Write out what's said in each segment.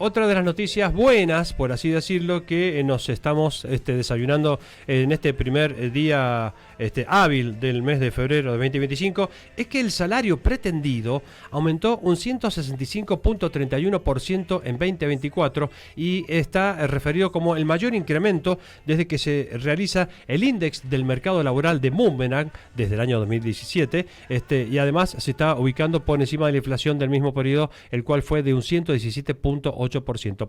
otra de las noticias buenas, por así decirlo, que nos estamos desayunando en este primer día hábil del mes de febrero de 2025, es que el salario pretendido aumentó un 165.31% en 2024 y está referido como el mayor incremento desde que se realiza el índice del mercado laboral de Boomerang desde el año 2017, y además se está ubicando por encima de la inflación del mismo periodo, el cual fue de un 117.8%.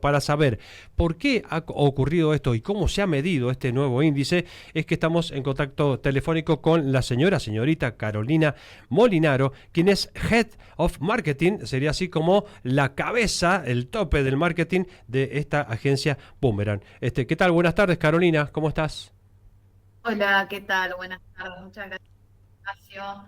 Para saber por qué ha ocurrido esto y cómo se ha medido este nuevo índice, es que estamos en contacto telefónico con la señorita Carolina Molinaro, quien es Head of Marketing, sería así como la cabeza, el tope del marketing de esta agencia Boomerang. ¿Qué tal? Buenas tardes, Carolina, ¿cómo estás? Hola, ¿qué tal? Buenas tardes, muchas gracias, Ignacio.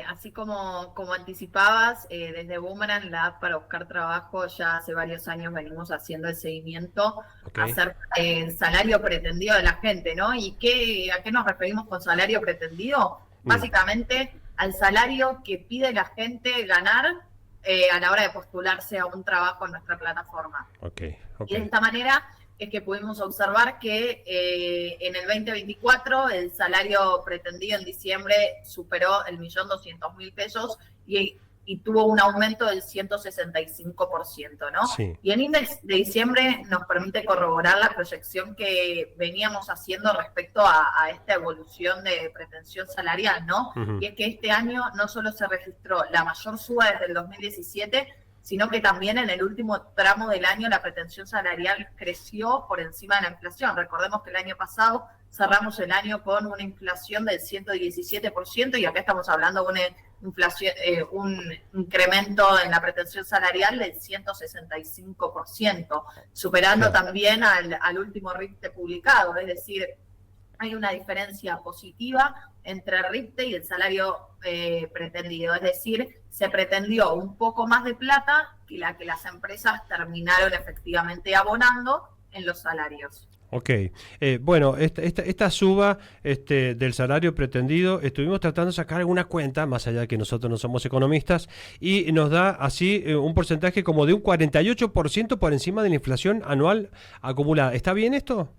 Así como anticipabas, desde Boomerang, la app para buscar trabajo, ya hace varios años venimos haciendo el seguimiento Ok. acerca del salario pretendido de la gente, ¿no? ¿A qué nos referimos con salario pretendido? Mm, Básicamente al salario que pide la gente ganar a la hora de postularse a un trabajo en nuestra plataforma. ok, ok. Y de esta manera es que pudimos observar que en el 2024 el salario pretendido en diciembre superó el 1.200.000 pesos y tuvo un aumento del 165%, ¿no? Sí. Y el índice de diciembre nos permite corroborar la proyección que veníamos haciendo respecto a esta evolución de pretensión salarial, ¿no? Ujú. Y es que este año no solo se registró la mayor suba desde el 2017, sino que también en el último tramo del año la pretensión salarial creció por encima de la inflación. Recordemos que el año pasado cerramos el año con una inflación del 117% y acá estamos hablando de una inflación, un incremento en la pretensión salarial del 165%, superando Claro. también al último RIPTE publicado, es decir, hay una diferencia positiva entre el RIPTE y el salario pretendido. Es decir, se pretendió un poco más de plata que la que las empresas terminaron efectivamente abonando en los salarios. Ok, bueno, esta suba del salario pretendido, estuvimos tratando de sacar alguna cuenta, más allá de que nosotros no somos economistas, y nos da así un porcentaje como de un 48% por encima de la inflación anual acumulada. ¿Está bien esto?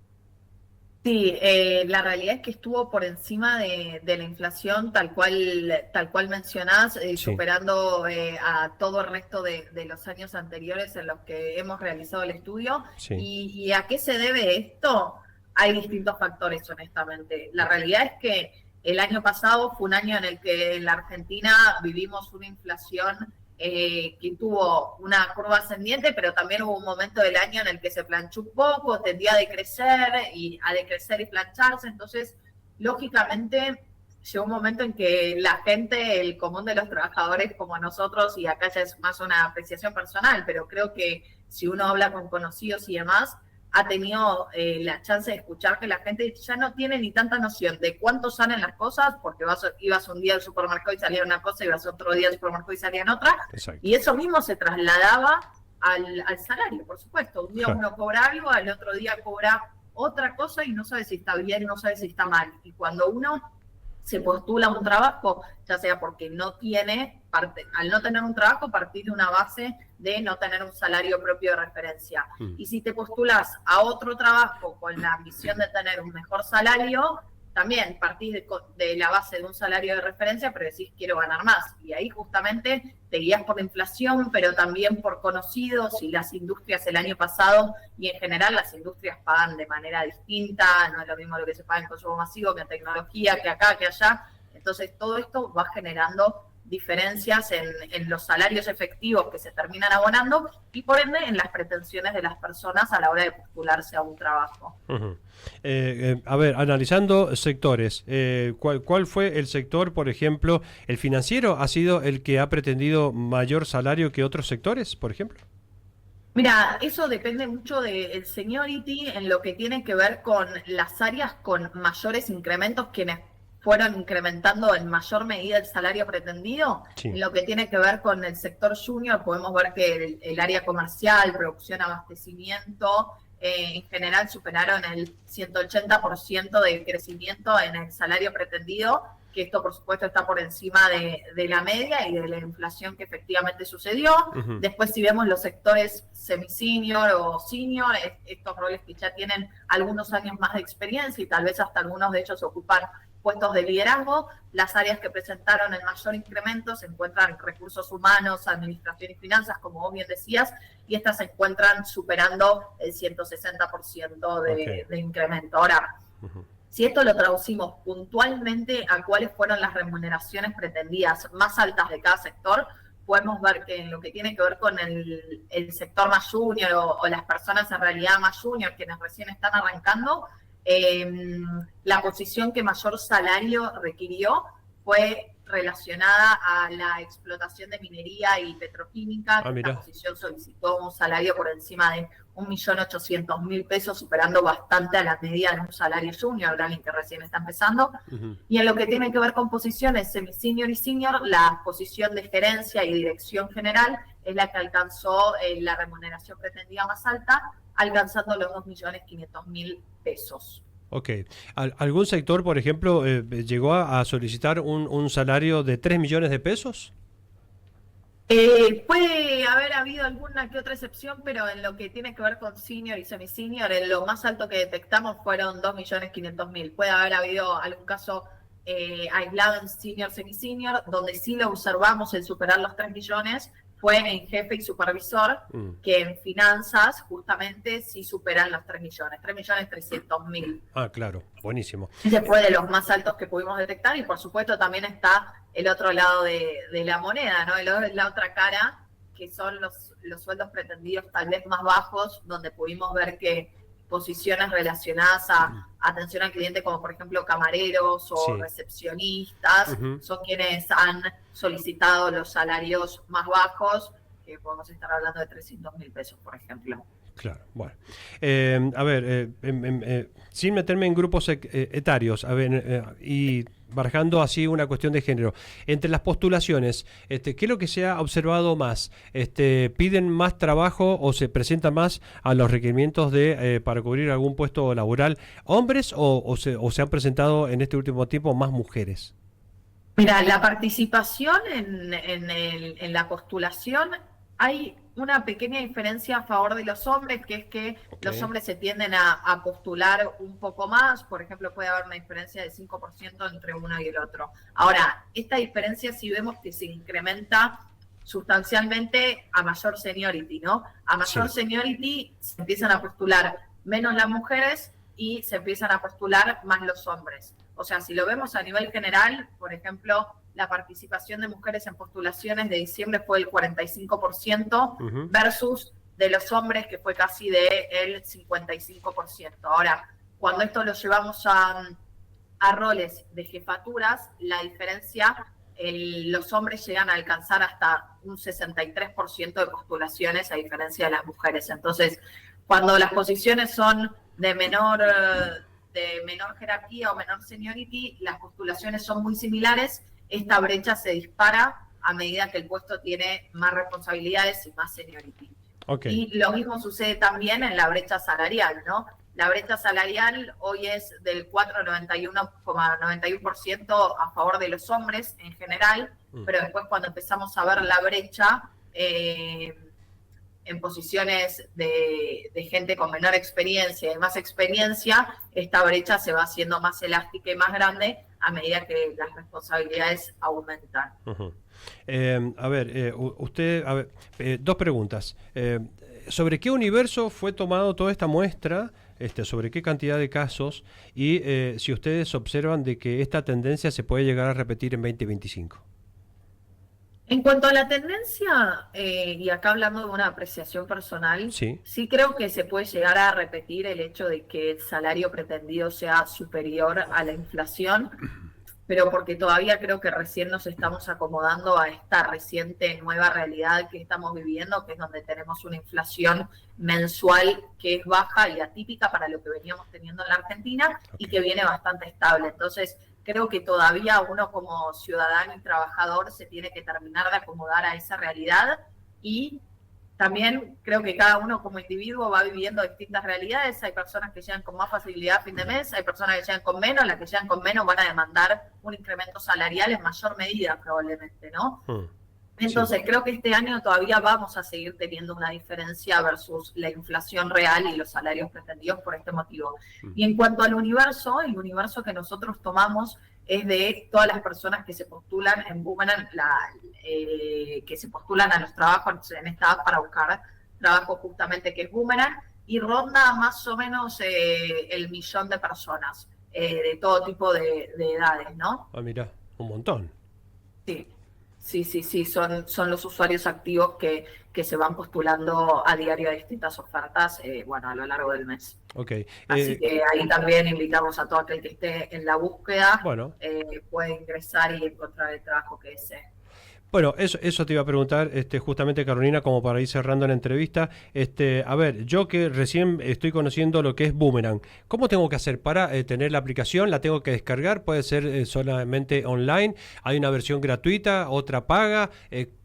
Sí, la realidad es que estuvo por encima de la inflación tal cual mencionás, Sí, superando a todo el resto de los años anteriores en los que hemos realizado el estudio. sí. ¿Y a qué se debe esto? Hay distintos factores, honestamente. La realidad es que el año pasado fue un año en el que en la Argentina vivimos una inflación que tuvo una curva ascendiente, pero también hubo un momento del año en el que se planchó un poco, tendía a decrecer y plancharse, entonces, lógicamente, llegó un momento en que la gente, el común de los trabajadores como nosotros, y acá ya es más una apreciación personal, pero creo que si uno habla con conocidos y demás, ha tenido la chance de escuchar que la gente ya no tiene ni tanta noción de cuánto salen las cosas, porque ibas un día al supermercado y salía una cosa, ibas otro día al supermercado y salían otra, Exacto. y eso mismo se trasladaba al salario, por supuesto. Un día Ja. uno cobra algo, al otro día cobra otra cosa y no sabe si está bien, no sabe si está mal. Y cuando uno se postula a un trabajo, ya sea porque no tiene, al no tener un trabajo, partir de una base de no tener un salario propio de referencia. Mm. Y si te postulas a otro trabajo con la ambición de tener un mejor salario, también partís de la base de un salario de referencia, pero decís quiero ganar más. Y ahí justamente te guías por la inflación, pero también por conocidos, y las industrias el año pasado, y en general las industrias pagan de manera distinta, no es lo mismo lo que se paga en consumo masivo que en tecnología, que acá, que allá. Entonces todo esto va generando diferencias en los salarios efectivos que se terminan abonando y por ende en las pretensiones de las personas a la hora de postularse a un trabajo. Ujú. A ver, analizando sectores, ¿cuál fue el sector, por ejemplo, el financiero ha sido el que ha pretendido mayor salario que otros sectores, por ejemplo? Mira, eso depende mucho del seniority en lo que tiene que ver con las áreas con mayores incrementos, quienes fueron incrementando en mayor medida el salario pretendido. En Sí. lo que tiene que ver con el sector junior, podemos ver que el área comercial, producción, abastecimiento, en general superaron el 180% de crecimiento en el salario pretendido, que esto por supuesto está por encima de la media y de la inflación que efectivamente sucedió. Después si vemos los sectores semi-senior o senior, estos roles que ya tienen algunos años más de experiencia y tal vez hasta algunos de ellos ocupan puestos de liderazgo, las áreas que presentaron el mayor incremento se encuentran recursos humanos, administración y finanzas, como vos bien decías, y estas se encuentran superando el 160% de incremento. Ahora, si esto lo traducimos puntualmente a cuáles fueron las remuneraciones pretendidas más altas de cada sector, podemos ver que en lo que tiene que ver con el sector más junior o las personas en realidad más junior, quienes recién están arrancando, la posición que mayor salario requirió fue relacionada a la explotación de minería y petroquímica. Esta posición solicitó un salario por encima de 1.800.000 pesos, superando bastante a la media de un salario junior, de alguien que recién está empezando. Y en lo que tiene que ver con posiciones semi-senior y senior, la posición de gerencia y dirección general es la que alcanzó la remuneración pretendida más alta, alcanzando los 2.500.000 pesos. Ok. ¿Algún sector, por ejemplo, llegó a solicitar un salario de 3 millones de pesos? Puede haber habido alguna que otra excepción, pero en lo que tiene que ver con senior y semi-senior, lo más alto que detectamos fueron 2.500.000. Puede haber habido algún caso aislado en senior, semi-senior, donde sí lo observamos el superar los 3 millones, fue en jefe y supervisor, que en finanzas justamente sí superan los 3 millones, 3.300.000. Ah, claro, buenísimo. Ese fue de los más altos que pudimos detectar y por supuesto también está el otro lado de la moneda, ¿no? La otra cara, que son los sueldos pretendidos tal vez más bajos, donde pudimos ver que posiciones relacionadas a atención al cliente, como por ejemplo camareros o recepcionistas, son quienes han solicitado los salarios más bajos, que podemos estar hablando de 300.000 pesos, por ejemplo. Claro, bueno. A ver, sin meterme en grupos etarios, a ver, y barajando así una cuestión de género, entre las postulaciones, ¿qué es lo que se ha observado más? ¿Piden más trabajo o se presentan más a los requerimientos para cubrir algún puesto laboral hombres o se han presentado en este último tiempo más mujeres? Mira, la participación en la postulación, hay una pequeña diferencia a favor de los hombres, que es que los hombres se tienden a postular un poco más. Por ejemplo, puede haber una diferencia de 5% entre uno y el otro. Ahora, esta diferencia sí vemos que se incrementa sustancialmente a mayor seniority, ¿no? A mayor seniority se empiezan a postular menos las mujeres y se empiezan a postular más los hombres. O sea, si lo vemos a nivel general, por ejemplo, la participación de mujeres en postulaciones de diciembre fue el 45% versus de los hombres que fue casi del 55%. Ahora, cuando esto lo llevamos a roles de jefaturas, la diferencia, los hombres llegan a alcanzar hasta un 63% de postulaciones a diferencia de las mujeres. Entonces, cuando las posiciones son de menor jerarquía o menor seniority, las postulaciones son muy similares. Esta brecha se dispara a medida que el puesto tiene más responsabilidades y más seniority. Y lo mismo sucede también en la brecha salarial, ¿no? La brecha salarial hoy es del 4,91% a favor de los hombres en general, pero después cuando empezamos a ver la brecha en posiciones de gente con menor experiencia y más experiencia, esta brecha se va haciendo más elástica y más grande a medida que las responsabilidades aumentan. Dos preguntas. ¿Sobre qué universo fue tomado toda esta muestra? ¿Sobre qué cantidad de casos? Y si ustedes observan de que esta tendencia se puede llegar a repetir en 2025. En cuanto a la tendencia, y acá hablando de una apreciación personal, sí creo que se puede llegar a repetir el hecho de que el salario pretendido sea superior a la inflación, pero porque todavía creo que recién nos estamos acomodando a esta reciente nueva realidad que estamos viviendo, que es donde tenemos una inflación mensual que es baja y atípica para lo que veníamos teniendo en la Argentina y que viene bastante estable. Entonces, creo que todavía uno como ciudadano y trabajador se tiene que terminar de acomodar a esa realidad y también creo que cada uno como individuo va viviendo distintas realidades. Hay personas que llegan con más facilidad a fin de mes, hay personas que llegan con menos, las que llegan con menos van a demandar un incremento salarial en mayor medida probablemente, ¿no? Entonces, creo que este año todavía vamos a seguir teniendo una diferencia versus la inflación real y los salarios pretendidos por este motivo. Y en cuanto al universo, el universo que nosotros tomamos es de todas las personas que se postulan en Boomerang, que se postulan a los trabajos en esta app para buscar trabajo justamente que es Boomerang, y ronda más o menos el 1.000.000 de personas, de todo tipo de edades, ¿no? Ah, mira, un montón. Sí, son los usuarios activos que se van postulando a diario a distintas ofertas, a lo largo del mes. Okay. Así que ahí también invitamos a todo aquel que esté en la búsqueda, puede ingresar y encontrar el trabajo que desee. Bueno, eso te iba a preguntar, justamente Carolina, como para ir cerrando la entrevista. A ver, yo que recién estoy conociendo lo que es Boomerang, ¿cómo tengo que hacer para tener la aplicación? ¿La tengo que descargar? ¿Puede ser solamente online? ¿Hay una versión gratuita, otra paga?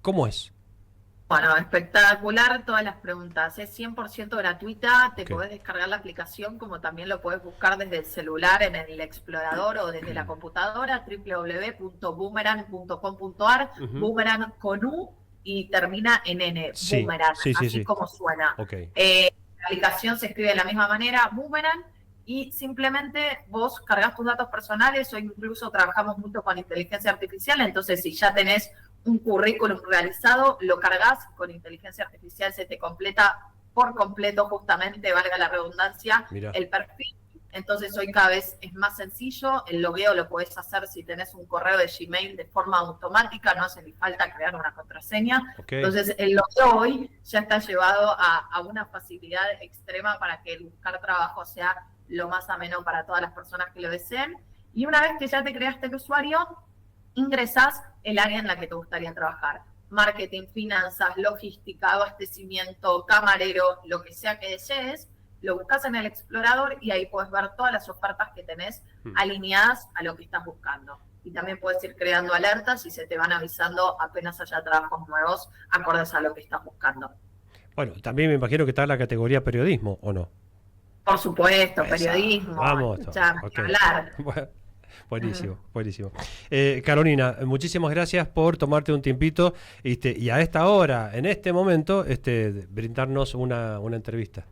¿Cómo es? Bueno, espectacular todas las preguntas. Es 100% gratuita, te podés descargar la aplicación como también lo podés buscar desde el celular en el explorador o desde la computadora, www.boomerang.com.ar, Boomerang con U y termina en N, Boomerang, así como suena. La aplicación se escribe de la misma manera, Boomerang, y simplemente vos cargas tus datos personales o incluso trabajamos mucho con inteligencia artificial, entonces si ya tenés un currículum realizado, lo cargas con inteligencia artificial, se te completa por completo, justamente, valga la redundancia, el perfil. Entonces hoy cada vez es más sencillo, el logueo lo podés hacer si tenés un correo de Gmail de forma automática, no hace ni falta crear una contraseña. Entonces el logueo hoy ya está llevado a una facilidad extrema para que el buscar trabajo sea lo más ameno para todas las personas que lo deseen. Y una vez que ya te creaste el usuario, ingresás el área en la que te gustaría trabajar. Marketing, finanzas, logística, abastecimiento, camarero, lo que sea que desees, lo buscas en el explorador y ahí puedes ver todas las ofertas que tenés alineadas a lo que estás buscando. Y también puedes ir creando alertas y se te van avisando apenas haya trabajos nuevos acordes a lo que estás buscando. Bueno, también me imagino que está la categoría periodismo, ¿o no? Por supuesto, periodismo. Vamos, hablar. Buenísimo, buenísimo. Carolina, muchísimas gracias por tomarte un tiempito y a esta hora, en este momento, brindarnos una entrevista.